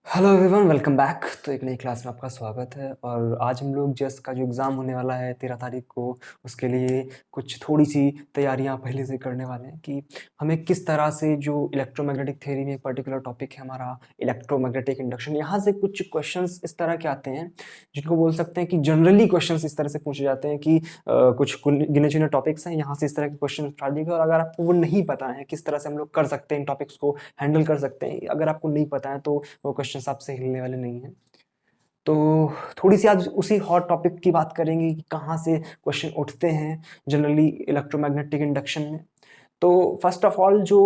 Hello everyone, welcome back. तो एक नई क्लास में आपका स्वागत है। और आज हम लोग जस्ट का जो एग्ज़ाम होने वाला है 13 तारीख को, उसके लिए कुछ थोड़ी सी तैयारियां पहले से करने वाले हैं कि हमें किस तरह से जो इलेक्ट्रोमैग्नेटिक थ्योरी में एक पर्टिकुलर टॉपिक है हमारा इलेक्ट्रोमैग्नेटिक इंडक्शन, यहाँ से कुछ क्वेश्चंस इस तरह के आते हैं जिनको बोल सकते हैं कि जनरली क्वेश्चंस इस तरह से पूछे जाते हैं कि कुछ गिने चुने टॉपिक्स हैं, यहाँ से इस तरह के क्वेश्चन स्टार्ट होंगे। और अगर आपको वो नहीं पता है किस तरह से हम लोग कर सकते हैं, इन टॉपिक्स को हैंडल कर सकते हैं, अगर आपको नहीं पता है तो वो क्वेश्चंस आपसे हिलने वाले नहीं हैं। तो थोड़ी सी आज उसी हॉट टॉपिक की बात करेंगे कि कहाँ से क्वेश्चन उठते हैं जनरली इलेक्ट्रोमैग्नेटिक इंडक्शन में। तो फर्स्ट ऑफ ऑल जो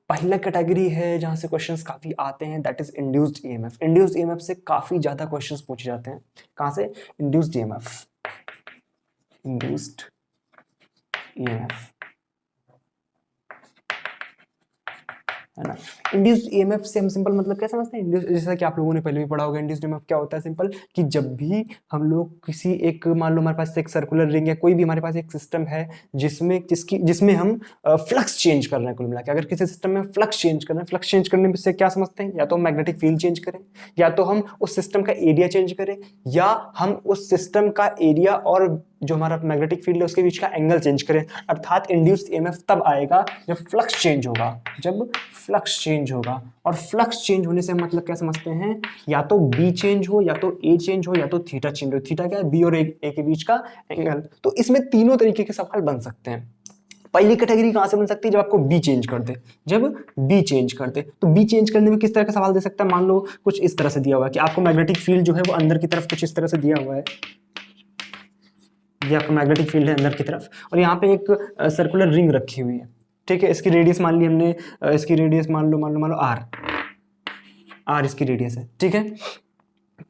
पहला कैटेगरी है जहाँ से क्वेश्चंस काफ़ी आते हैं, that is induced EMF. Induced EMF से काफ़ी ज़्यादा क्वेश्चंस पूछे जाते हैं। कहाँ से? Induced EMF. इंड्यूस्ड ईएमएफ है ना। इंड्यूस्ड ईएमएफ से हम सिंपल मतलब क्या समझते हैं? इंड्यूस, जैसा कि आप लोगों ने पहले भी पढ़ा होगा, इंड्यूस्ड ईएमएफ क्या होता है? सिंपल कि जब भी हम लोग किसी एक, मान लो हमारे पास एक सर्कुलर रिंग है, कोई भी हमारे पास एक सिस्टम है जिसमें हम फ्लक्स चेंज कर रहे हैं। कुल मिला के अगर किसी सिस्टम में फ्लक्स चेंज कर रहे हैं, फ्लक्स चेंज करने से क्या समझते हैं? या तो हम मैग्नेटिक फील्ड चेंज करें, या तो हम उस सिस्टम का एरिया चेंज करें, या हम उस सिस्टम का एरिया और जो हमारा मैग्नेटिक फील्ड है उसके बीच का एंगल चेंज करें। अर्थात इंड्यूस्ड ईएमएफ तब आएगा जब फ्लक्स चेंज होगा। जब फ्लक्स चेंज होगा, और फ्लक्स चेंज होने से मतलब क्या समझते हैं? या तो बी चेंज हो, या तो ए चेंज हो, या तो थीटा चेंज हो। थीटा क्या है? बी और ए के बीच का एंगल। तो इसमें तीनों तरीके के सवाल बन सकते हैं। पहली कैटेगरी कहां से बन सकती है? जब आपको बी चेंज कर दे। जब बी चेंज कर दे तो बी चेंज करने में किस तरह का सवाल दे सकता है? मान लो कुछ इस तरह से दिया हुआ है कि आपको मैग्नेटिक फील्ड जो है वो अंदर की तरफ कुछ इस तरह से दिया हुआ है। ये आपका मैग्नेटिक फील्ड है अंदर की तरफ, और यहाँ पे एक सर्कुलर रिंग रखी हुई है। ठीक है, इसकी रेडियस मान ली हमने, इसकी रेडियस मान लो आर। आर इसकी रेडियस है। ठीक है,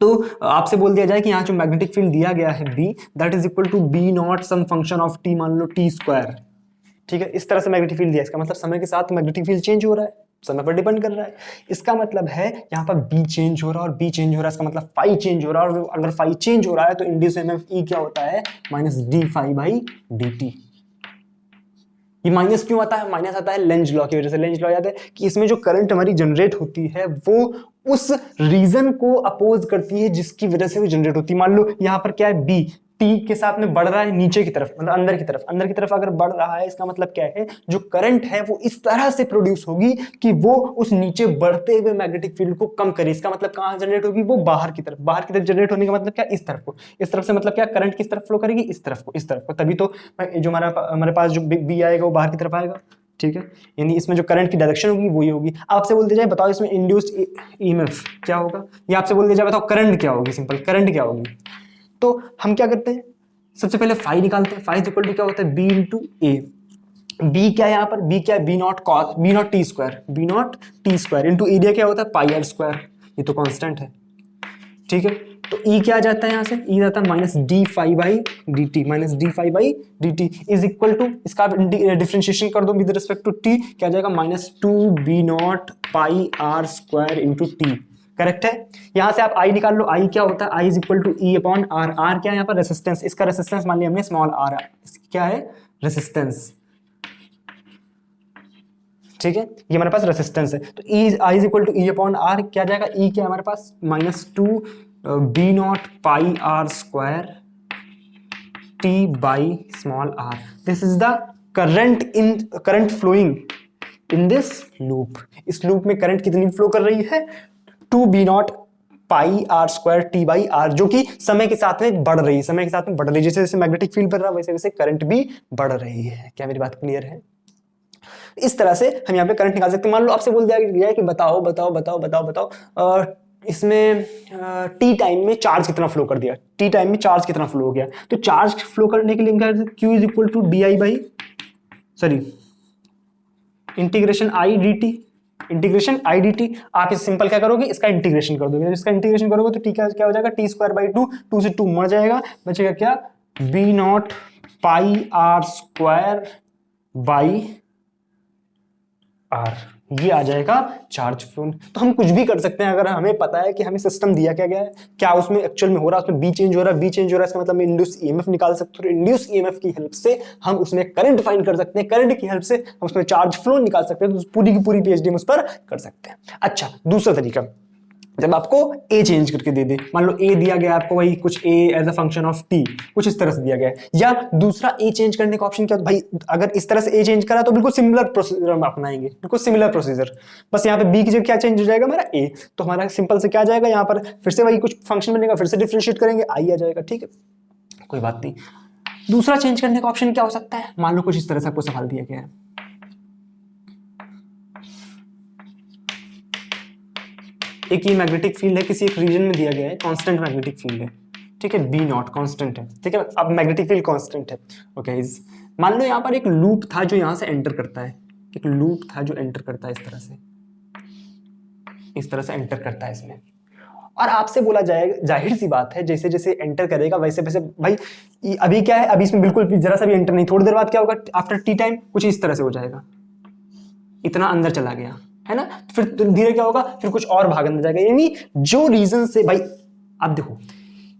तो आपसे बोल दिया जाए कि यहाँ जो मैग्नेटिक फील्ड दिया गया है B, that is equal to B not some function of T, मान लो टी स्क्वायर। ठीक है, इस तरह से मैग्नेटिक फील्ड दिया। इसका मतलब समय के साथ मैग्नेटिक फील्ड चेंज हो रहा है, समय पर डिपेंड कर रहा है। इसका मतलब है यहाँ पर बी चेंज हो रहा है और बी चेंज हो रहा है, इसका मतलब फाई चेंज हो रहा है। और अगर फाई चेंज हो रहा है तो इंड्यूस ईएमएफ ई क्या होता है? Minus d phi by d t. ये माइनस क्यों आता है? माइनस आता है लेंज लॉ की वजह से। लेंज लॉ याद है कि इसमें जो करंट हमारी जनरेट होती है वो उस रीजन को अपोज करती है जिसकी वजह से वो जनरेट होती है। मान लो यहाँ पर क्या है? बी टी के साथ में बढ़ रहा है नीचे की तरफ, मतलब अंदर की तरफ। अंदर की तरफ अगर बढ़ रहा है, इसका मतलब क्या है? जो करंट है वो इस तरह से प्रोड्यूस होगी कि वो उस नीचे बढ़ते हुए मैग्नेटिक फील्ड को कम करे। इसका मतलब कहां जनरेट होगी? वो बाहर की तरफ। बाहर की तरफ जनरेट होने का मतलब क्या? इस तरफ को। इस तरफ से मतलब क्या? करंट किस तरफ फ्लो करेगी? इस तरफ को, इस तरफ को। तभी तो जो हमारे पास जो बी आएगा वो बाहर की तरफ आएगा। ठीक है, यानी इसमें जो करंट की डायरेक्शन होगी वही होगी। आपसे बोल दिया जाए बताओ इसमें इंड्यूस्ड ईएमएफ क्या होगा, या आपसे बोल दिया जाए बताओ करंट क्या होगी, सिंपल करंट क्या होगी। तो हम क्या करते हैं? सबसे पहले फाई निकालते हैं। फाई इक्वल टू क्या होता है? बी इंटू ए। बी क्या है यहाँ पर? बी क्या है? B not cos, B not T square, B not T square into area क्या होता है? Pi are square. ये तो कांस्टेंट है। ठीक है, तो ई क्या आ जाता है? यहाँ से ई जाता है minus d phi by d t. Minus d phi by d t is equal to, इसका डिफ्रेंशिएशन कर दो विद रिस्पेक्ट टू टी, क्या जाएगा? Minus two B not pi are square into T. Correct है। यहां से आप आई निकाल लो। आई क्या होता है? I is equal to E upon R. R क्या है यहाँ पर? रेसिस्टेंस। इसका रेसिस्टेंस मान लिया हमने स्मॉल आर। क्या है? रेसिस्टेंस। ठीक है, ये हमारे पास रेसिस्टेंस है। तो E I is equal to E upon R. क्या जाएगा? ई क्या है हमारे पास? Minus two B not pi are square T by small R. This is the current flowing in this loop. इस लूप में करंट कितनी फ्लो कर रही है? Two B not pi are square T by R, जो कि समय के साथ में बढ़ रही है। समय के साथ में बढ़ रही है, जैसे जैसे मैग्नेटिक फील्ड बढ़ रहा है वैसे वैसे करंट भी बढ़ रही है। क्या मेरी बात क्लियर है? इस तरह से हम यहाँ पे करंट निकाल सकते हैं। मान लो आपसे बोल दिया गया कि बताओ बताओ बताओ बताओ बताओ इसमें टी टाइम में चार्ज कितना फ्लो कर दिया। टी टाइम में चार्ज कितना फ्लो हो गया? तो चार्ज फ्लो करने के लिए क्या करते हैं? Q is equal to d I by, sorry, integration I d t. Integration I d t. आप इस सिंपल क्या करोगे? इसका इंटीग्रेशन कर दोगे। इसका इंटीग्रेशन करोगे तो टी क्या हो जाएगा? T square by two. Two से टू मर जाएगा, बचेगा क्या? B not pi are square by r. ये आ जाएगा चार्ज फ्लो। तो हम कुछ भी कर सकते हैं अगर हमें पता है कि हमें सिस्टम दिया क्या गया है, क्या उसमें एक्चुअल में हो रहा है। उसमें बी चेंज हो रहा है, बी चेंज हो रहा है, इसका मतलब हम इंड्यूस ईएमएफ निकाल सकते हैं। इंड्यूस ईएमएफ की हेल्प से हम उसमें करंट फाइंड कर सकते हैं। करंट की हेल्प से हम उसमें चार्ज फ्लो निकाल सकते हैं। तो पूरी की पूरी पीएचडी हम उस पर कर सकते हैं। अच्छा, दूसरा तरीका, जब आपको a चेंज करके दे दे, मान लो a दिया गया आपको वही कुछ a as a function of t, कुछ इस तरह से दिया गया है, या दूसरा a चेंज करने का ऑप्शन क्या, भाई अगर इस तरह से a चेंज करा तो बिल्कुल सिमिलर प्रोसीजर हम अपनाएंगे, बिल्कुल सिमिलर प्रोसीजर, बस यहाँ पे b की जगह क्या चेंज हो जाएगा हमारा a, तो हमारा सिंपल से क्या जाएगा यहाँ पर, फिर से वही कुछ फंक्शन बनेगा, फिर से डिफरेंशिएट करेंगे, i आ जाएगा, ठीक है कोई बात नहीं। दूसरा चेंज करने का ऑप्शन क्या हो सकता है, मान लो कुछ इस तरह से आपको सवाल दिया गया है, एक ये मैग्नेटिक फील्ड है, किसी एक रीजन में दिया गया है, कांस्टेंट मैग्नेटिक फील्ड है, ठीक है बी नॉट कांस्टेंट है, ठीक है अब मैग्नेटिक फील्ड कांस्टेंट है। ओके मान लो यहाँ पर एक लूप था जो यहाँ से एंटर करता है, एक लूप था जो एंटर करता है इस तरह से एंटर करता है इसमें, और आपसे बोला जाएगा, जाहिर सी बात है जैसे जैसे एंटर करेगा वैसे वैसे, भाई अभी क्या है, अभी इसमें बिल्कुल जरा सा भी एंटर नहीं, थोड़ी देर बाद क्या होगा, आफ्टर टी टाइम कुछ इस तरह से हो जाएगा, इतना अंदर चला गया है ना, फिर धीरे क्या होगा, फिर कुछ और भाग अंदर जाएगा, यानी जो रीजन से, भाई अब देखो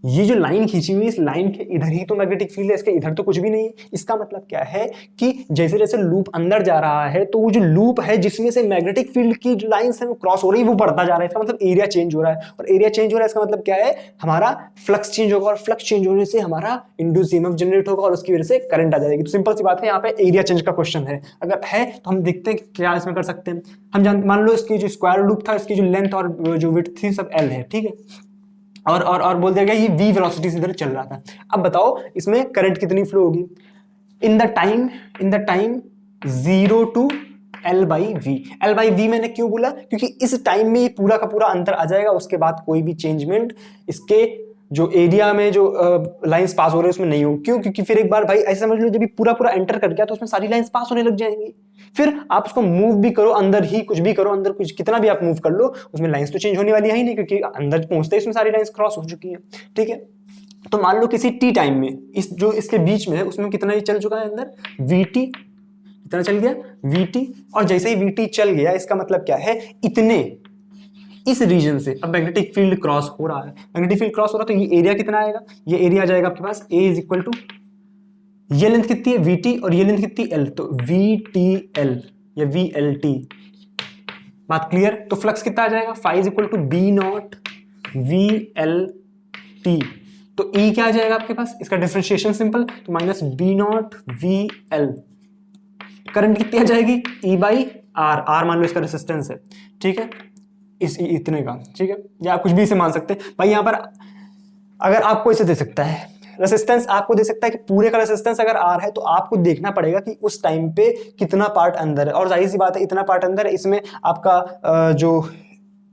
ये जो लाइन खींची हुई है, इस लाइन के इधर ही तो मैग्नेटिक फील्ड है, इसके इधर तो कुछ भी नहीं है, इसका मतलब क्या है कि जैसे जैसे लूप अंदर जा रहा है तो वो जो लूप है जिसमें से मैग्नेटिक फील्ड की जो लाइंस है वो क्रॉस हो रही है वो बढ़ता जा रहा है, इसका मतलब एरिया चेंज हो रहा है, और एरिया चेंज हो रहा है इसका मतलब क्या है, हमारा फ्लक्स चेंज होगा, और फ्लक्स चेंज होने से हमारा इंड्यूस्ड ईएमएफ जनरेट होगा और उसकी वजह से करंट आ जाएगी। तो सिंपल सी बात है, यहाँ पे एरिया चेंज का क्वेश्चन है, अगर है तो हम देखते हैं क्या इसमें कर सकते हैं। हम मान लो इसकी जो स्क्वायर लूप था, इसकी जो लेंथ और जो विड्थ थी सब एल है, ठीक है, और बोल दिया गया ये v वेलोसिटी से इधर चल रहा था। अब बताओ इसमें करंट कितनी फ्लो होगी in the time 0 to L by V। L by V मैंने क्यों बोला, क्योंकि इस टाइम में ये पूरा का पूरा अंतर आ जाएगा, उसके बाद कोई भी चेंजमेंट इसके जो एरिया में जो लाइंस पास हो रहे हैं उसमें नहीं हो, क्यों, क्योंकि फिर एक बार भाई ऐसे समझ लो जब ये पूरा पूरा एंटर कर गया तो उसमें सारी लाइंस पास होने लग जाएंगी, फिर आप उसको मूव भी करो अंदर ही, कुछ भी करो अंदर, कुछ कितना भी आप मूव कर लो उसमें लाइंस तो चेंज होने वाली है ही नहीं, क्योंकि अंदर पहुंचते ही उसमें सारी लाइंस क्रॉस हो चुकी है, ठीक है। तो मान लो किसी टी टाइम में इस जो इसके बीच में है उसमें कितना ही चल चुका है अंदर, वीटी कितना चल गया, वीटी, और जैसे ही वीटी चल गया इसका मतलब क्या है, इतने इस रीजन से अब मैग्नेटिक फील्ड क्रॉस हो रहा है, मैग्नेटिक फील्ड क्रॉस हो रहा है तो ये एरिया कितना आएगा, ये एरिया आ जाएगा आपके पास A इज इक्वल टू, ये लेंथ कितनी है VT और ये लेंथ कितनी L, तो VTL या VLT, बात क्लियर। तो फ्लक्स कितना आ जाएगा, phi is equal to B not VLT, तो E क्या आ जाएगा आपके पास, इसका डिफरेंशिएशन सिंपल, तो minus B not VL, current कितनी आ जाएगी E बाई R, R मान लो इसका रेसिस्टेंस है, ठीक है इस इतने का, ठीक है, या आप कुछ भी इसे मान सकते हैं भाई। यहाँ पर अगर आपको इसे दे सकता है रेसिस्टेंस, आपको दे सकता है कि पूरे का रेसिस्टेंस अगर R है तो आपको देखना पड़ेगा कि उस टाइम पे कितना पार्ट अंदर है, और जाहिर सी बात है इतना पार्ट अंदर है, इसमें आपका जो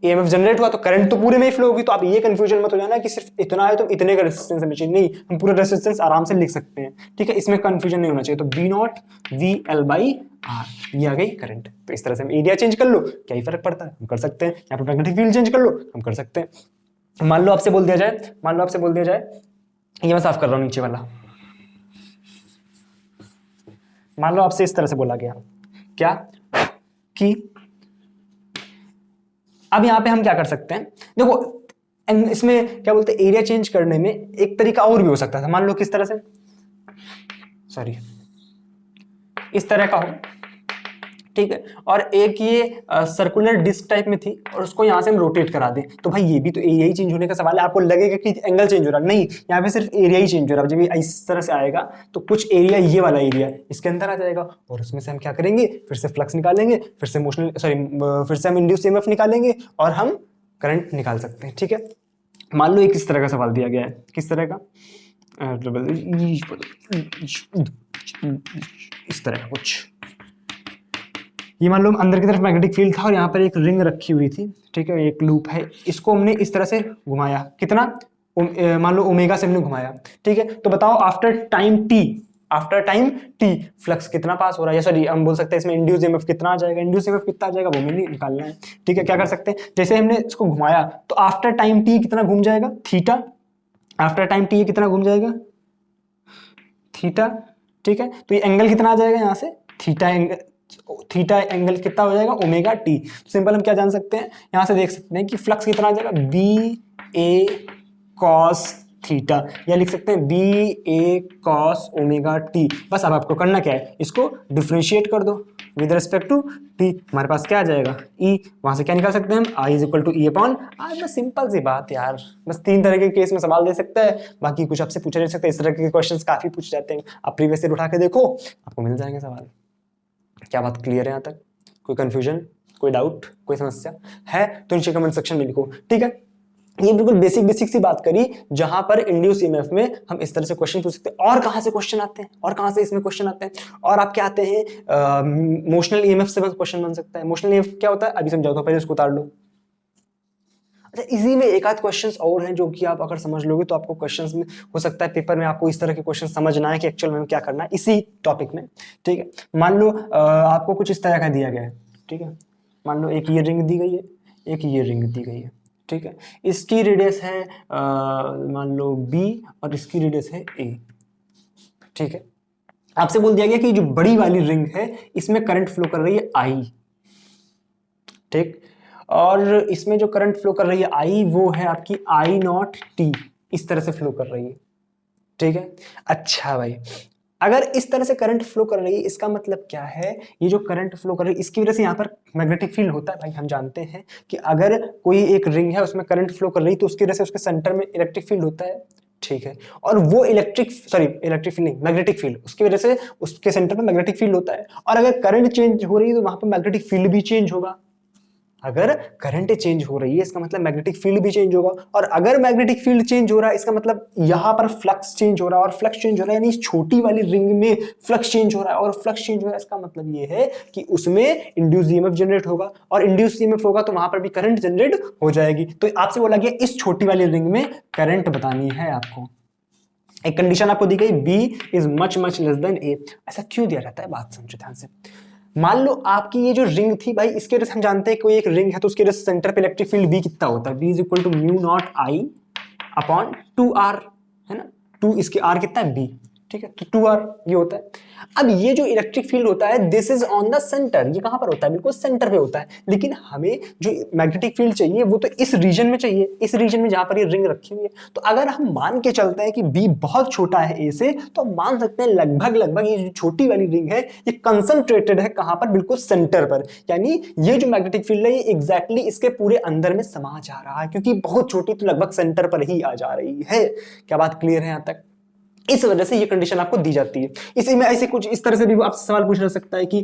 EMF जनरेट हुआ तो करंट तो पूरे में ही फ्लो होगी, तो आप ये कंफ्यूजन मत हो जाना कि सिर्फ इतना है तो इतने का रेसिस्टेंस हमें चाहिए, नहीं हम पूरा रेसिस्टेंस आराम से लिख सकते हैं, ठीक है, इसमें कंफ्यूजन नहीं होना चाहिए। तो B not VL by R ये आ गई करंट, तो इस तरह से हम एरिया चेंज कर लो क्या ही फर्क पड़ता है, हम कर सकते हैं, यहाँ पर मैग्नेटिक फील्ड चेंज कर लो हम कर सकते हैं। मान लो आपसे बोल दिया जाए, ये मैं साफ कर रहा हूं नीचे वाला, मान लो आपसे इस तरह से बोला गया क्या कि अब यहां पे हम क्या कर सकते हैं, देखो इसमें क्या बोलते हैं, एरिया चेंज करने में एक तरीका और भी हो सकता था, मान लो किस तरह से, सॉरी इस तरह का हो, ठीक है, और एक ये सर्कुलर डिस्क टाइप में थी और उसको यहां से हम रोटेट करा दें, तो भाई ये भी तो एरिया ही चेंज होने का सवाल है। आपको लगेगा कि एंगल चेंज हो रहा है, नहीं यहाँ पे सिर्फ एरिया ही चेंज हो रहा है। जब ये इस तरह से आएगा तो कुछ एरिया, ये वाला एरिया इसके अंदर आ जाएगा और उसमें से हम क्या करेंगे, फिर से फ्लक्स निकालेंगे, फिर से हम इंड्यूस्ड ईएमएफ निकालेंगे और हम करंट निकाल सकते हैं, ठीक है। मान लो एक इस तरह का सवाल दिया गया है, किस तरह का, इस तरह का कुछ, ये मान लो अंदर की तरफ मैग्नेटिक फील्ड था और यहाँ पर एक रिंग रखी हुई थी, ठीक है, एक लूप है, इसको हमने इस तरह से घुमाया, कितना, मान लो ओमेगा से हमने घुमाया, ठीक है। तो बताओ आफ्टर टाइम टी फ्लक्स कितना पास हो रहा है, या सॉरी हम बोल सकते हैं इसमें इंड्यूस्ड ईएमएफ कितना आ जाएगा, इंड्यूस्ड ईएमएफ कितना आ जाएगा वो हमें निकालना है, ठीक है। क्या कर सकते हैं, जैसे हमने इसको घुमाया तो आफ्टर टाइम टी कितना घूम जाएगा, थीटा, आफ्टर टाइम टी कितना घूम जाएगा, थीटा, ठीक है। तो ये एंगल कितना आ जाएगा यहाँ से, थीटा एंगल कितना हो जाएगा, ओमेगा टी। सिंपल हम क्या जान सकते हैं, यहां से देख सकते हैं कि फ्लक्स कितना आ जाएगा, बी ए कॉस थीटा, या लिख सकते हैं बी ए कॉस ओमेगा टी। बस अब आपको करना क्या है, इसको डिफ्रेंशिएट कर दो विद रिस्पेक्ट टू टी। हमारे पास क्या आ जाएगा, ई, वहां से क्या निकाल सकते हैं हम, I is equal to E upon R. बस सिंपल सी बात यार, बस 3 तरह के केस में सवाल दे सकता है, बाकी कुछ आपसे पूछा जा सकता है। इस तरह के क्वेश्चंस काफी पूछ जाते हैं, आप प्रीवियस ईयर उठा के देखो, आपको मिल जाएंगे सवाल। क्या बात क्लियर है यहाँ तक? कोई कंफ्यूजन, कोई डाउट, कोई समस्या है तो नीचे कमेंट सेक्शन में लिखो, ठीक है। ये बिल्कुल बेसिक सी बात करी, जहां पर इंड्यूस ईएमएफ में हम इस तरह से क्वेश्चन पूछ सकते हैं। और कहां से क्वेश्चन आते हैं, और कहां से इसमें क्वेश्चन आते हैं, और आप क्या आते हैं, मोशनल ईएमएफ से क्वेश्चन बन सकता है। मोशनल ईएमएफ क्या होता है अभी समझाओ, तो पहले उसको उतार लो। अच्छा, इसी में एक आध क्वेश्चंस और हैं जो कि आप अगर समझ लोगे तो आपको क्वेश्चंस में हो सकता है पेपर में आपको इस तरह के क्वेश्चन समझना है कि एक्चुअल में क्या करना है इसी टॉपिक में, ठीक है। मान लो आपको कुछ इस तरह का दिया गया है, ठीक है। मान लो एक ये रिंग दी गई है, एक ये रिंग दी गई है, ठीक है। इसकी रेडियस है मान लो b और इसकी रेडियस है a, ठीक है। आपसे बोल दिया गया कि जो बड़ी वाली रिंग है इसमें करंट फ्लो कर रही है I, ठीक, और इसमें जो करंट फ्लो कर रही है I वो है आपकी I नॉट t, इस तरह से फ्लो कर रही है, ठीक है। अच्छा भाई, अगर इस तरह से करंट फ्लो कर रही है इसका मतलब क्या है, ये जो करंट फ्लो कर रही है इसकी वजह से यहाँ पर मैग्नेटिक फील्ड होता है। भाई हम जानते हैं कि अगर कोई एक रिंग है उसमें करंट फ्लो कर रही है तो उसकी वजह से उसके सेंटर में इलेक्ट्रिक फील्ड होता है, ठीक है। और वो इलेक्ट्रिक फील्ड नहीं, मैग्नेटिक फील्ड, उसकी वजह से उसके सेंटर में मैग्नेटिक फील्ड होता है। और अगर करंट चेंज हो रही है तो वहां पर मैग्नेटिक फील्ड भी चेंज होगा। अगर करंट चेंज हो रही है इसका मतलब मैग्नेटिक फील्ड भी चेंज होगा, और अगर मैग्नेटिक फील्ड चेंज हो रहा है इसका मतलब यहां पर फ्लक्स चेंज हो रहा है, और फ्लक्स चेंज हो रहा है यानी इस छोटी वाली रिंग में फ्लक्स चेंज हो रहा है, और फ्लक्स चेंज हो रहा है इसका मतलब ये है कि उसमें इंड्यूस ईएमएफ जनरेट होगा, और इंड्यूस ईएमएफ होगा तो वहां पर भी करंट जनरेट हो जाएगी। तो आपसे बोला गया इस छोटी वाली रिंग में करंट बतानी है आपको। एक कंडीशन आपको दी गई, B is much less than A. ऐसा क्यों दिया रहता है, बात समझो ध्यान से। मान लो आपकी ये जो रिंग थी भाई, इसके वजह से हम जानते हैं कोई एक रिंग है तो उसके वजह से सेंटर पे इलेक्ट्रिक फील्ड बी कितना होता है, B is equal to mu not I upon 2r, है ना। 2 इसके r कितना है बी, ठीक है, तो 2r ये होता है। अब ये जो इलेक्ट्रिक फील्ड होता है this is on the centre, ये कहां पर होता है, बिल्कुल सेंटर पे होता है। लेकिन हमें जो मैग्नेटिक फील्ड चाहिए वो तो इस रीजन में चाहिए, इस रीजन में जहां पर ये रिंग रखी हुई है। तो अगर हम मान के चलते हैं कि बी बहुत छोटा है ए से, तो हम मान सकते हैं लगभग ये जो छोटी वाली रिंग है ये कंसंट्रेटेड है कहां पर, बिल्कुल सेंटर पर। यानी ये जो मैग्नेटिक फील्ड है ये एग्जैक्टली इसके पूरे अंदर में समा जा रहा है, क्योंकि बहुत छोटी तो लगभग सेंटर पर ही आ जा रही है। क्या बात क्लियर है यहां तक? इस वजह से ये कंडीशन आपको दी जाती है। इसी में ऐसे कुछ इस तरह से भी आपसे सवाल पूछा जा सकता है कि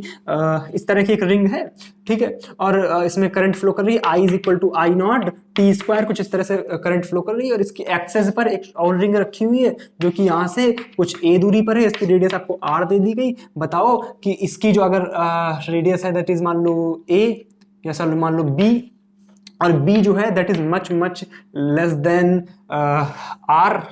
इस तरह की एक रिंग है, ठीक है, और इसमें करंट फ्लो कर रही है I is equal to I not T square, कुछ इस तरह से करंट फ्लो कर रही है, और इसकी एक्सेस पर एक और रिंग रखी हुई है जो कि यहाँ से कुछ a दूरी पर है, इसकी रेडियस आपको r दे दी गई। बताओ कि इसकी जो अगर रेडियस है दैट इज मान लो a, या सर मान लो b, और b जो है that is much less then r,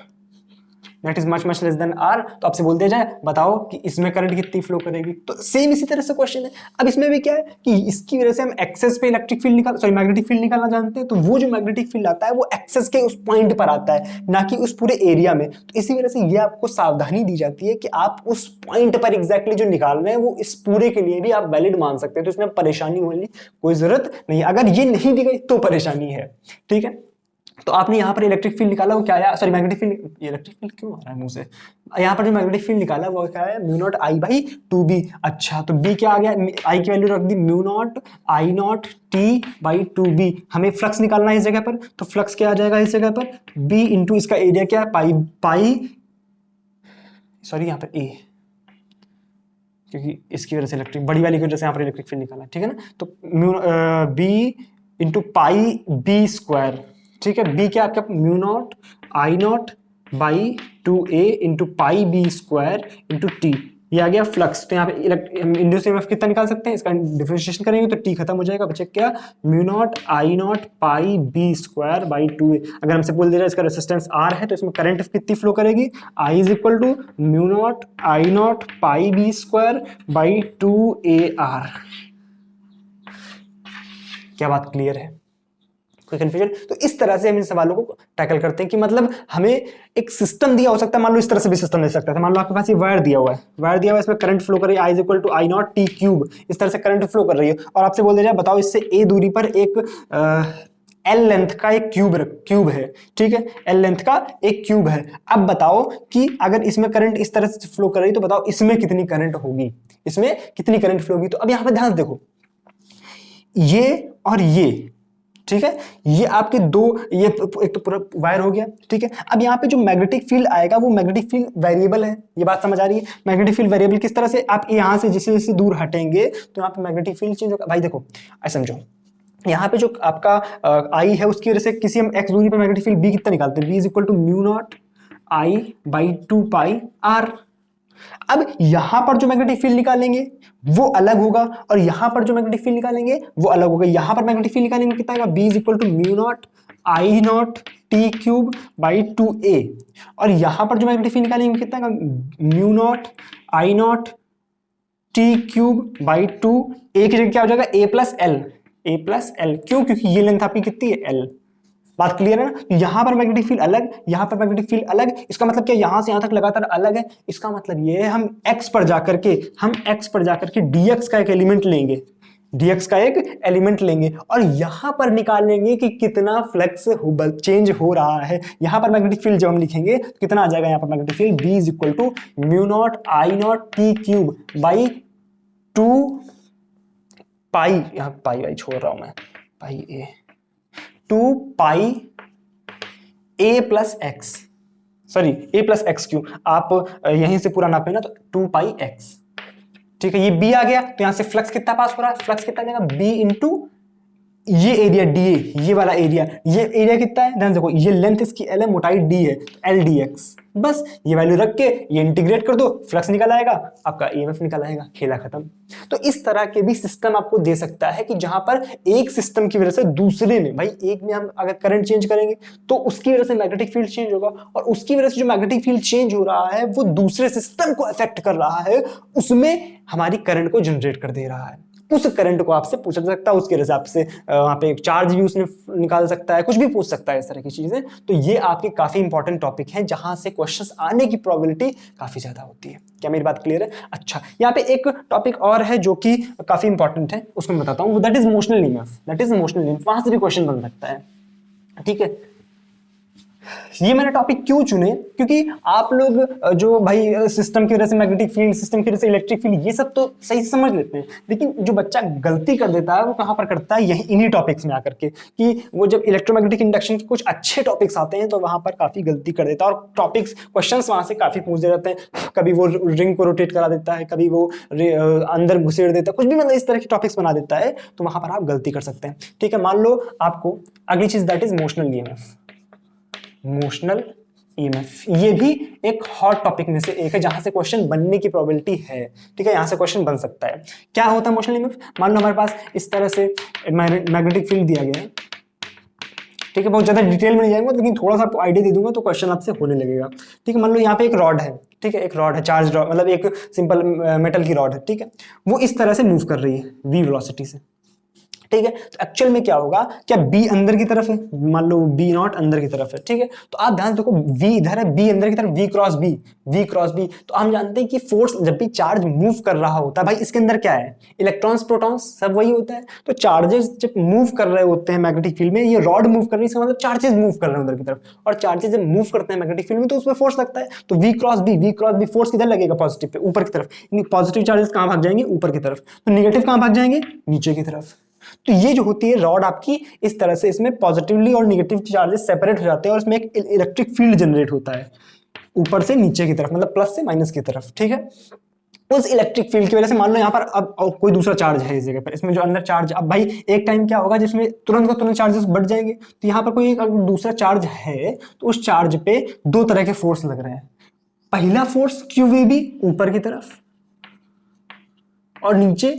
that is much less then r। तो आपसे बोल दिया जाए बताओ कि इसमें करंट कितनी फ्लो करेगी, तो सेम इसी तरह से क्वेश्चन है। अब इसमें भी क्या है कि इसकी वजह से हम एक्सेस पे इलेक्ट्रिक फील्ड मैग्नेटिक फील्ड निकालना जानते हैं, तो वो जो मैग्नेटिक फील्ड आता है वो एक्सेस के उस पॉइंट पर आता है, ना कि उस पूरे एरिया में। तो इसी वजह से ये आपको सावधानी दी जाती है कि आप उस पॉइंट पर एग्जैक्टली जो निकाल रहे हैं वो इस पूरे के लिए भी आप वैलिड मान सकते हैं, तो इसमें परेशानी होने की कोई जरूरत नहीं। अगर ये नहीं दी गई तो परेशानी है, ठीक है। तो आपने यहाँ पर इलेक्ट्रिक फील्ड निकाला, वो क्या आया, sorry magnetic field, electric field क्यों आ रहा है मुंह से, यहाँ पर जो मैग्नेटिक फील्ड निकाला वो क्या है, mu naught I by 2b। अच्छा, तो b क्या आ गया, आई की वैल्यू रख दी mu not I not T by 2b। हमें फ्लक्स निकालना है इस जगह पर, तो फ्लक्स क्या आ जाएगा इस जगह पर, b इंटू इसका एरिया क्या है पाई सॉरी यहाँ पर a, क्योंकि इसकी वजह से इलेक्ट्रिक बड़ी वाली की वजह से यहाँ पर इलेक्ट्रिक फील्ड निकाला, ठीक है ना। तो mu b into pi b square, ठीक है। b क्या आपका mu not I not by 2a into pi B square into T, ये आ गया फ्लक्स। तो यहाँ पे इंड्यूस ईएमएफ कितना निकाल सकते हैं, इसका डिफरेंशिएशन करेंगे तो टी खत्म हो जाएगा, बचे क्या mu not I not pi B square by 2a। अगर हमसे बोल दिया जाए इसका रेजिस्टेंस r है तो इसमें करंट कितनी फ्लो करेगी, i is equal to mu not I not pi B square by 2ar। क्या बात क्लियर है, कोई कंफ्यूजन? तो इस तरह से हम इन सवालों को टैकल करते हैं कि मतलब हमें एक सिस्टम दिया हो सकता है, मान लो इस तरह से भी सिस्टम दे सकता है। मान लो आपके पास ये वायर दिया हुआ है, इसमें करंट फ्लो कर रही है I is equal to I not T cube, इस तरह से करंट फ्लो कर रही है, और आपसे बोल दिया जाए बताओ इससे ए दूरी पर एक एल लेंथ का एक क्यूब है, ठीक है, एल लेंथ का एक क्यूब है। अब बताओ कि अगर इसमें करंट इस तरह से फ्लो कर रही तो बताओ इसमें कितनी करंट होगी, इसमें कितनी करंट फ्लो होगी। तो अब यहां पे ध्यान से देखो, ये और ये, ठीक है, ये आपके दो, ये एक तो पूरा वायर हो गया, ठीक है। अब यहाँ पे जो मैग्नेटिक फील्ड आएगा वो मैग्नेटिक फील्ड वेरिएबल है, ये बात समझ आ रही है। मैग्नेटिक फील्ड वेरिएबल किस तरह से, आप यहाँ से जैसे जैसे दूर हटेंगे तो यहाँ पे मैग्नेटिक फील्ड चेंज होगा। भाई देखो ऐसा समझो, यहाँ पे जो आपका आई है उसकी वजह से किसी हम एक्स दूरी पर मैग्नेटिक फील्ड बी कितना निकालते हैं, B is equal to mu not I by 2πr। अब यहां पर जो मैग्नेटिक फील्ड निकालेंगे वो अलग होगा और यहां पर जो मैग्नेटिक फील्ड निकालेंगे वो अलग होगा। यहां पर मैग्नेटिक फील्ड निकालेंगे कितना आएगा, B is equal to mu not I not T cube by 2a, और यहां पर जो मैग्नेटिक फील्ड निकालेंगे कितना आएगा, mu naught I not T cube by 2a की जगह क्या हो जाएगा, a plus L, a plus L. क्यों, क्योंकि ये लेंथ आपकी कितनी है, एल। बात क्लियर है ना। यहां पर मैग्नेटिक फील्ड अलग, यहां पर मैग्नेटिक फील्ड अलग, इसका मतलब क्या, यहां से यहां तक लगातार अलग है। इसका मतलब ये है हम x पर जाकर के dx का एक एलिमेंट लेंगे, dx का एक एलिमेंट लेंगे और यहां पर निकालेंगे कि कितना फ्लक्स चेंज हो रहा है। यहां पर मैग्नेटिक फील्ड जब हम लिखेंगे तो कितना आ जाएगा, यहां पर magnetic field b is equal to mu not I not T cube by 2 pi, यहां पाई छोड़ रहा हूं मैं, pi A, 2 pi A plus X, sorry A plus X cube, आप यहीं से पूरा नापे ना तो 2 पाई एक्स, ठीक है। ये बी आ गया तो यहां से फ्लक्स कितना पास हो रहा है, फ्लक्स कितना जाएगा, बी इंटू ये एरिया डी ए, ये वाला एरिया, ये एरिया कितना है, ध्यान देखो, ये लेंथ इसकी एल है, मोटाई डी है, एल डी एक्स। बस ये वैल्यू रख के ये इंटीग्रेट कर दो, फ्लक्स निकल आएगा, आपका ईएमएफ निकल आएगा, खेला खत्म। तो इस तरह के भी सिस्टम आपको दे सकता है कि जहां पर एक सिस्टम की वजह से दूसरे में, भाई एक में हम अगर करंट चेंज करेंगे तो उसकी वजह से मैग्नेटिक फील्ड चेंज होगा और उसकी वजह से जो मैग्नेटिक फील्ड चेंज हो रहा है वो दूसरे सिस्टम को अफेक्ट कर रहा है, उसमें हमारी करंट को जनरेट कर दे रहा है। उस करंट को आपसे पूछा जा सकता है, उसके हिसाब से वहां पे एक चार्ज भी उसने निकाल सकता है, कुछ भी पूछ सकता है, इस तरह की चीजें। तो ये आपके काफी इंपॉर्टेंट टॉपिक है जहां से क्वेश्चंस आने की प्रोबेबिलिटी काफी ज्यादा होती है। क्या मेरी बात क्लियर है? अच्छा, यहाँ पे एक टॉपिक और है जो कि काफी इंपॉर्टेंट है, उसको मैं बताता हूँ, that is motional EMF. That is motional EMF, वहां से भी क्वेश्चन बन सकता है, ठीक है। ये मैंने टॉपिक क्यों चुने, क्योंकि आप लोग जो भाई सिस्टम की वजह से मैग्नेटिक फील्ड, सिस्टम की वजह से इलेक्ट्रिक फील्ड, ये सब तो सही से समझ लेते हैं, लेकिन जो बच्चा गलती कर देता है वो कहां पर करता है, यही इन्हीं टॉपिक्स में आकर के, कि वो जब इलेक्ट्रोमैग्नेटिक इंडक्शन के कुछ अच्छे टॉपिक्स आते हैं तो वहां पर काफी गलती कर देता है और टॉपिक्स क्वेश्चंस वहां से काफी पूछ जाते हैं। कभी वो रिंग को रोटेट करा देता है, कभी वो अंदर घुसेड़ देता है, कुछ भी मतलब इस तरह के टॉपिक्स बना देता है, तो वहां पर आप गलती कर सकते हैं, ठीक है। मान लो आपको अगली चीज that is motional EMF. Motional EMF ये भी एक हॉट टॉपिक में से एक है जहां से क्वेश्चन बनने की प्रोबेबिलिटी है, ठीक है, यहां से क्वेश्चन बन सकता है। क्या होता है मोशनल ईएमएफ? मान लो हमारे पास इस तरह से मैग्नेटिक फील्ड दिया गया है, ठीक है, बहुत ज्यादा डिटेल में नहीं जाएंगे लेकिन थोड़ा सा आपको आइडिया दे दूंगा तो क्वेश्चन आपसे होने लगेगा, ठीक है। मान लो यहाँ पे एक रॉड है, ठीक है, एक रॉड है, चार्ज रॉड, मतलब एक सिंपल मेटल की रॉड है, ठीक है, वो इस तरह से मूव कर रही है v वेलोसिटी से, ठीक है। तो एक्चुअल में क्या होगा, क्या B अंदर की तरफ है, मान लो B नॉट अंदर की तरफ है, ठीक है, तो आप ध्यान देखो V इधर है, B अंदर की तरफ, V क्रॉस B। तो हम जानते हैं कि फोर्स जब भी चार्ज मूव कर रहा होता है, भाई इसके अंदर क्या है, इलेक्ट्रॉन्स प्रोटॉन्स सब वही होता है। तो चार्जेस जब मूव कर रहे होते हैं मैग्नेटिक फील्ड में, ये रॉड मूव कर रही है, इसका मतलब चार्जेस मूव कर रहे हैं अंदर की तरफ, और चार्जेस जब मूव करते हैं मैग्नेटिक फील्ड में तो उसमें फोर्स लगता है। तो V क्रॉस B फोर्स किधर लगेगा, पॉजिटिव पे, ऊपर की तरफ। पॉजिटिव चार्जेस कहां भाग जाएंगे, ऊपर की तरफ, तो निगेटिव कहां भाग जाएंगे, नीचे की तरफ। तो ये जो होती है रॉड आपकी इस तरह से, इसमें पॉजिटिवली और नेगेटिव चार्जेस सेपरेट हो जाते हैं और इसमें एक इलेक्ट्रिक फील्ड जनरेट होता है ऊपर से नीचे की तरफ, मतलब प्लस से माइनस की तरफ, ठीक है। उस इलेक्ट्रिक फील्ड की वजह से मान लो यहाँ पर अब कोई दूसरा चार्ज है इस जगह पर, इसमें जो अंदर चार्ज, अब भाई एक टाइम क्या होगा जिसमें तुरंत को तुरंत चार्जेस बढ़ जाएंगे, तो यहाँ पर कोई अगर दूसरा चार्ज है तो उस चार्ज पे दो तरह के फोर्स लग रहे हैं। पहला फोर्स QVB ऊपर की तरफ और नीचे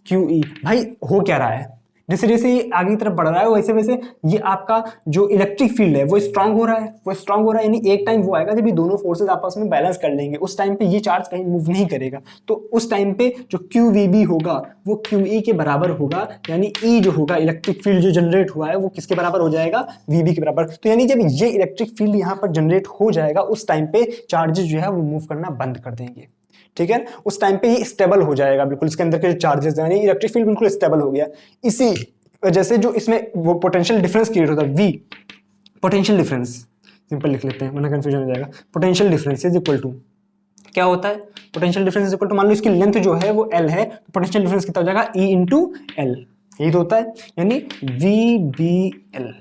QE। भाई हो क्या रहा है, जैसे जैसे ये आगे की तरफ बढ़ रहा है वैसे वैसे ये आपका जो इलेक्ट्रिक फील्ड है वो स्ट्रांग हो रहा है, यानी एक टाइम वो आएगा जब ये दोनों फोर्सेस आपस में बैलेंस कर लेंगे, उस टाइम पे ये चार्ज कहीं मूव नहीं करेगा, तो उस टाइम पे जो QVB होगा वो QE के बराबर होगा, यानी E जो होगा, इलेक्ट्रिक फील्ड जो जनरेट हुआ है वो किसके बराबर हो जाएगा, VB के बराबर। तो यानी जब ये इलेक्ट्रिक फील्ड यहाँ पर जनरेट हो जाएगा उस टाइम पे चार्जेस जो है वो मूव करना बंद कर देंगे, ठीक है। उस टाइम पे ये स्टेबल हो जाएगा बिल्कुल, इसके अंदर के जो चार्जेस हैं, यानी इलेक्ट्रिक फील्ड बिल्कुल स्टेबल हो गया। इसी वजह से जो इसमें वो पोटेंशियल डिफरेंस क्रिएट होता है, V पोटेंशियल डिफरेंस, सिंपल लिख लेते हैं वरना कंफ्यूजन हो जाएगा। Potential difference is equal to क्या होता है, potential difference is equal to, मान लो इसकी लेंथ जो है वो L है, तो पोटेंशियल डिफरेंस कितना हो जाएगा, E इंटू L, यही तो होता है, यानी VBL।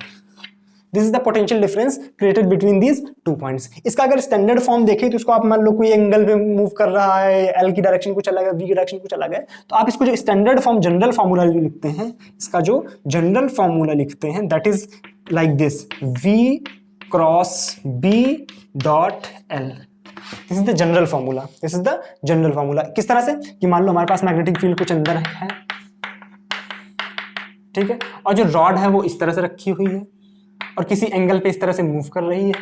This is the potential difference created between these two points. इसका अगर स्टैंडर्ड फॉर्म देखें तो इसको आप मान लो कोई एंगल पे मूव कर रहा है, एल की डायरेक्शन कुछ अलग है, वी की डायरेक्शन कुछ अलग है, तो आप इसको जो स्टैंडर्ड फॉर्म जनरल फॉर्मूला लिखते हैं, इसका जो जनरल फॉर्मूला लिखते हैं that is like this, V cross B dot L. This is the general formula, this is the general formula. किस तरह से कि मान लो हमारे पास मैग्नेटिक फील्ड कुछ अंदर है, ठीक है, और जो रॉड है वो इस तरह से रखी हुई है और किसी एंगल पे इस तरह से मूव कर रही है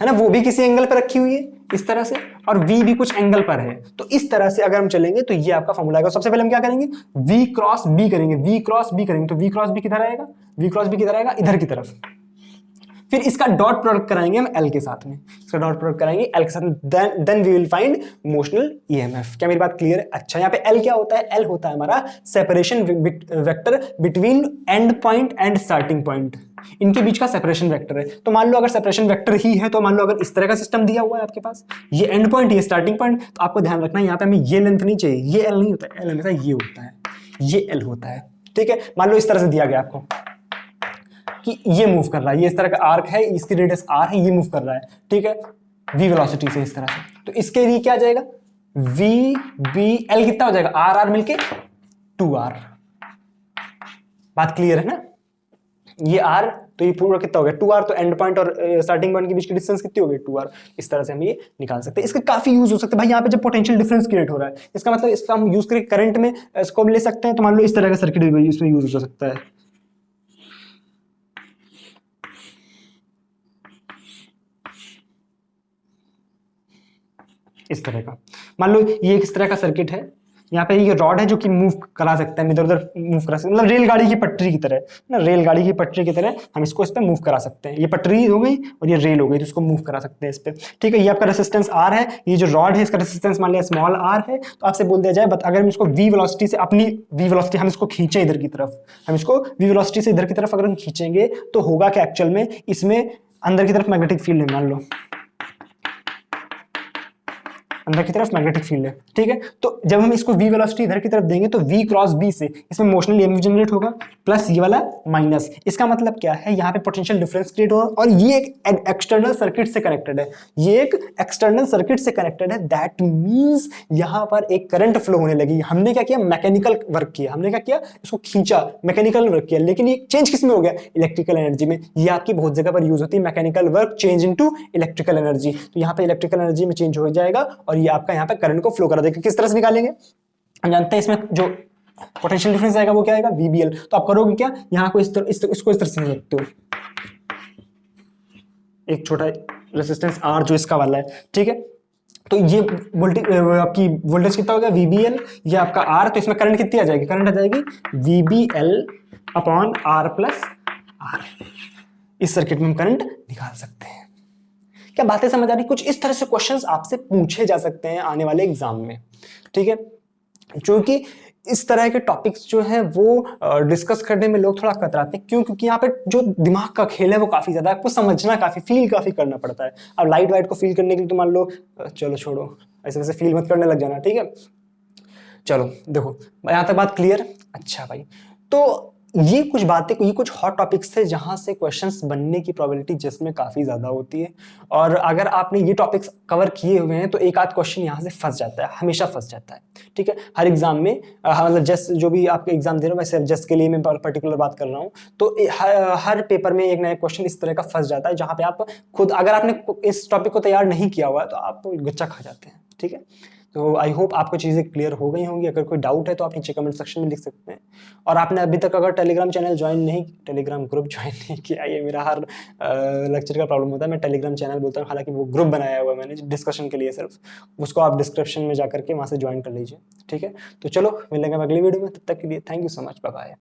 ना, वो भी किसी एंगल पर रखी हुई है इस तरह से, और V भी कुछ एंगल पर है। तो इस तरह से अगर हम चलेंगे तो ये आपका फॉर्मूला आएगा। सबसे पहले हम क्या करेंगे, V क्रॉस B करेंगे, V क्रॉस B करेंगे, तो V क्रॉस B किधर आएगा, V क्रॉस B किधर आएगा, इधर की तरफ। फिर इसका डॉट प्रोडक्ट कराएंगे हम L के साथ में, इसका डॉट प्रोडक्ट कराएंगे L के साथ में, then we will find motional EMF। क्या मेरी बात क्लियर है? अच्छा, यहाँ पे L क्या होता है, L होता है हमारा separation vector between and point and starting point, इनके बीच का सेपरेशन वेक्टर है। तो मान लो अगर सेपरेशन वेक्टर ही है, तो मान लो अगर इस तरह का सिस्टम दिया हुआ है आपके पास, ये एंड पॉइंट ये स्टार्टिंग पॉइंट, तो आपको ध्यान रखना है यहाँ पे हमें ये लेंथ नहीं चाहिए, ये L नहीं होता है, L हमेशा ये होता है, ये L होता है, ठीक है। मान लो इस तरह से दिया गया आपको कि ये मूव कर रहा है, ये इस तरह का आर्क है, इसकी रेडियस r है, ये मूव कर रहा है, ठीक है, v वेलोसिटी से इस तरह से, तो इसके लिए क्या आ जाएगा, v b l कितना हो जाएगा, r r मिलके 2r। बात क्लियर है ना, ये r तो ये पूरा कितना हो गया 2r, तो एंड पॉइंट और स्टार्टिंग पॉइंट के बीच की डिस्टेंस कितनी हो गई 2r। इस तरह से हम ये निकाल सकते हैं। इसके काफी यूज हो सकते हैं भाई, यहाँ पे जब पोटेंशियल डिफरेंस क्रिएट हो रहा है, इसका मतलब इसका हम यूज करके करंट में इसको ले सकते हैं। तो मान लो इस तरह का सर्किट भी इसमें यूज हो सकता है, इस तरह का। मान लो ये इस तरह का सर्किट है, यहाँ पे ये रॉड है जो कि मूव करा सकता है, इधर उधर मूव करा सकते हैं, मतलब रेलगाड़ी की पटरी की तरह ना, रेलगाड़ी की पटरी की तरह हम इसको इस पे मूव करा सकते हैं। ये पटरी हो गई और ये रेल हो गई, तो इसको मूव करा सकते हैं इस पे, ठीक है। ये आपका रेसिस्टेंस R है, ये जो रॉड है इसका रेसिस्टेंस मान लिया स्मॉल r है, तो आपसे बोल दिया जाए बट अगर हम इसको v वेलोसिटी से, अपनी v वेलोसिटी हम इसको खींचे इधर की तरफ, हम इसको v वेलोसिटी से इधर की तरफ अगर हम खींचेंगे तो होगा कि एक्चुअल में इसमें अंदर की तरफ मैग्नेटिक फील्ड है, मान लो अंदर की तरफ मैग्नेटिक फील्ड है, ठीक है। तो जब हम इसको v वेलोसिटी इधर की तरफ देंगे तो v क्रॉस b से इसमें मोशनल EMF जनरेट होगा, प्लस ये वाला माइनस। इसका मतलब क्या है, यहाँ पे पोटेंशियल डिफरेंस क्रिएट होगा, और ये एक एक्सटर्नल सर्किट से कनेक्टेड है, ये एक एक्सटर्नल सर्किट से कनेक्टेड है। दैट मींस यहाँ पर एक करंट फ्लो होने लगी। हमने क्या किया, मैकेनिकल वर्क किया, हमने क्या किया, इसको खींचा, मैकेनिकल वर्क किया, लेकिन ये चेंज किस में हो गया, इलेक्ट्रिकल एनर्जी में। ये आपकी बहुत जगह पर यूज होती है, mechanical work change into electrical energy. तो यहाँ पे इलेक्ट्रिकल एनर्जी में चेंज हो जाएगा और ये आपका यहाँ पे करंट को फ्लो करा देगा। किस तरह से निकालेंगे, हम जानते हैं इसमें जो पोटेंशियल डिफरेंस आएगा वो क्या आएगा, VBL। तो आप करोगे क्या, यहाँ को इसको इस तरह से रखते हो, एक छोटा रेजिस्टेंस R जो इसका वाला है, ठीक है। तो ये वोल्टेज आपकी वोल्टेज कितना हो गया VBL, ये आपका R, तो इसमें करंट कितनी आ जाएगी, करंट आ जाएगी VBL upon R plus R। इस सर्किट में हम करंट निकाल सकते हैं। क्या बातें समझ आ रही? कुछ इस तरह से क्वेश्चंस आपसे पूछे जा सकते हैं आने वाले एग्जाम में, ठीक है। क्योंकि इस तरह के टॉपिक्स जो है वो डिस्कस करने में लोग थोड़ा कतराते हैं, क्यों? क्योंकि यहाँ पे जो दिमाग का खेल है वो काफी ज्यादा है, आपको समझना काफी, फील काफी करना पड़ता है। अब लाइट वाइट को फील करने के लिए तो मान लो, चलो छोड़ो, ऐसे वैसे फील मत करने लग जाना, ठीक है। चलो देखो, यहाँ तक बात क्लियर। अच्छा भाई, तो ये कुछ बातें, ये कुछ हॉट टॉपिक्स थे जहां से क्वेश्चंस बनने की प्रोबेबिलिटी जिसमें काफी ज्यादा होती है। और अगर आपने ये टॉपिक्स कवर किए हुए हैं तो एक आध क्वेश्चन यहाँ से फंस जाता है, हमेशा फंस जाता है, ठीक है। हर एग्जाम में, मतलब जस्ट जो भी आप एग्जाम दे रहे हो, वैसे जस्ट के लिए मैं पर्टिकुलर बात कर रहा हूँ, तो हर पेपर में एक नया क्वेश्चन इस तरह का फंस जाता है, जहाँ पे आप खुद, अगर आपने इस टॉपिक को तैयार नहीं किया हुआ है तो आप गुच्चा खा जाते हैं, ठीक है। तो आई होप आपको चीज़ें क्लियर हो गई होंगी। अगर कोई डाउट है तो आप नीचे कमेंट सेक्शन में लिख सकते हैं। और आपने अभी तक अगर टेलीग्राम चैनल ज्वाइन नहीं, टेलीग्राम ग्रुप ज्वाइन नहीं किया, ये मेरा हर लेक्चर का प्रॉब्लम होता है, मैं टेलीग्राम चैनल बोलता हूँ, हालांकि वो ग्रुप बनाया हुआ है मैंने डिस्कशन के लिए सिर्फ, उसको आप डिस्क्रिप्शन में जाकर के वहाँ से ज्वाइन कर लीजिए, ठीक है। तो चलो मिलेंगे अगली वीडियो में, तब तक के लिए thank you so much, bye bye.